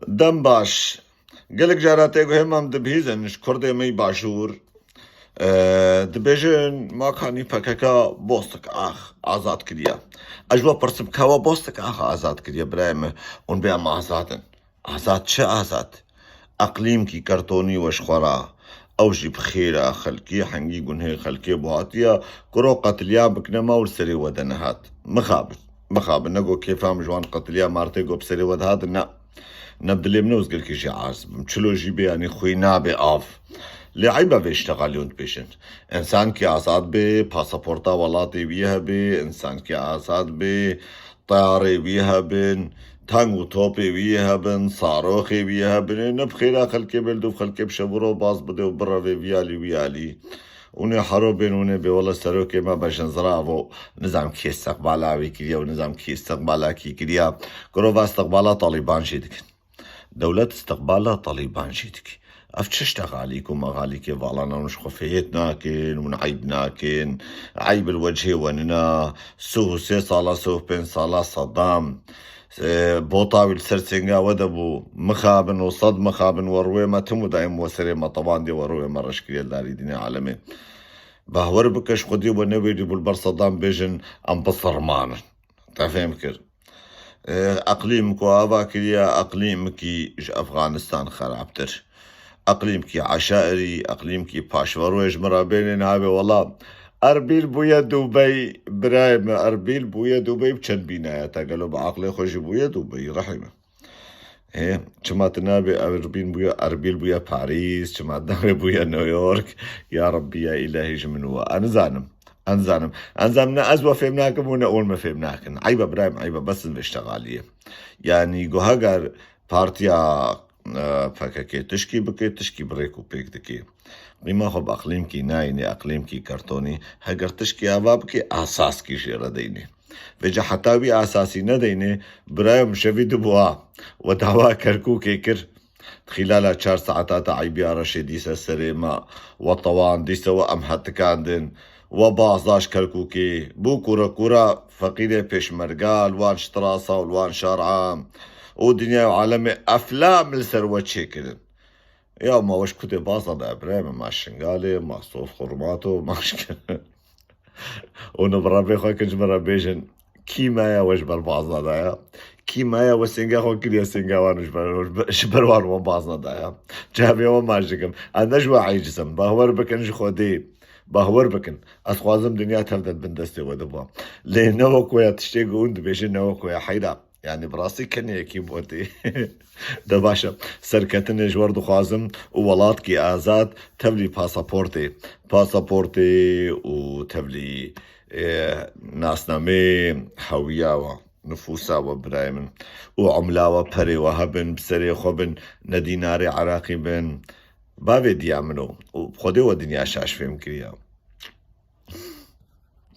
دەم باش gelek jara tê guhê mam dibihîzin ji Kurdê me başûr dibêjin makanî PKK bostik ax azad kiriye. Ez ji we pirsim ka we bostik ax azad kiriye birayê me hûn bê em azad in. Azad çi azad? Eqlîmkî kertonî weşxwara ew jî bi xêra xelkî hengî gunhê xelkê bu hatiye kuro qetiliya bikine ma û li serê we de nehat. Mixabin ne got kêfam ji wan qetiliya martê got bi serê we de hat ne. نبدلي منوز قال كي جي عازب مشلوجي بي يعني خوينا بي آف لعيبة بيشتغلون بيشن إنسان كي عصاد بي باسبورتا ولاتي بيها بي إنسان كي عصاد بي طياري بيها بن تانغو توبي بيها بن صاروخي بيها بن نبخيرا خلكي بلدو خلكي بشبرو باز بدو برا في ويالي وني حروبين وني بي والله سروكي ما باشن زرافو نظام كي استقبالا بي ونظام كي استقبالا كي كريا كروفا استقبالا طالبان شيدك دولة استقبالها طالبان جيتك أفتشتغ عليكم أغاليك فعلانا مش خفيت ناكن ونعيب ناكن عيب الوجه وننا سوه سي صالة سوه بين صالة صدام بوطاوي السرسنجا ودبو مخابن وصد مخابن وروي ما تمو دايم وسري ما طبعا دي وروي ما رشكري داري ديني عالمي بهور بكش خدي ونبي دي بالبر صدام بيجن أم بصرمان تفهم كر أقليمك وأباكريا أقليمك أفغانستان خرابتر أقليمك عشائري أقليمك باشورويج مرابين نابي والله أربيل بويا دبي برايم أربيل بويا دبي بچند بيناياتا قالوا بعقلي خوش بويا دبي رحمه إيه كما تنابي أربيل بويا باريس كما تنابي بويا نيويورك يا ربي يا إلهي جمنوا أنزانم أزوى فهمناكم ونقول ما فهمناكم عيبة برايم عيبة بس المشتغالية يعني جوهاجر بارتيا فكاكي تشكي بريكو بيك دكي قيمة خب أقليمكي نايني أقليمكي كرتوني هاجر تشكي أبابكي أساس كي شيرا ديني فجا حتاوي أساسي نديني برايم شفي دبوا ودعوا كركوكي كر خلال 4 ساعات عيبي رشيديس السريمة وطوان ديسا وأمحت كاندن وبازاش كركوكي بو كورا فقيدة بيشمرقال وان شتراسة والوان شارعة ودنيا وعالمي أفلام لسروة شكل يا ما وش كنت باصة دا إبراهيم ما الشنغالي ما صوف خرماتو ما شكل ونبرابي خوي كنجمرا بيجن كيمايا وش بالبازة دايا كيمايا وسنغا خو كريا سنغا وان شبروان وبازة دايا جابي وما شكل أنا جوا عيجزم باهور بكنج خودي باهور بكن أسخوازم دنيا تفدت بندستي ودبا لأنه كويا تشتيقون دبيشن نو كويا حيدا يعني براسي كان يكيب ودي دباشا سركتن جوار دخوازم وولات كي آزاد تبلي باسابورتي وتبلي ناسنامي حويا نفوسا وبرايمن وعملا وبري وهبن بسري خبن نديناري عراقي بن بابي ديامنو وخدي ودنيا شاش فيهم كريا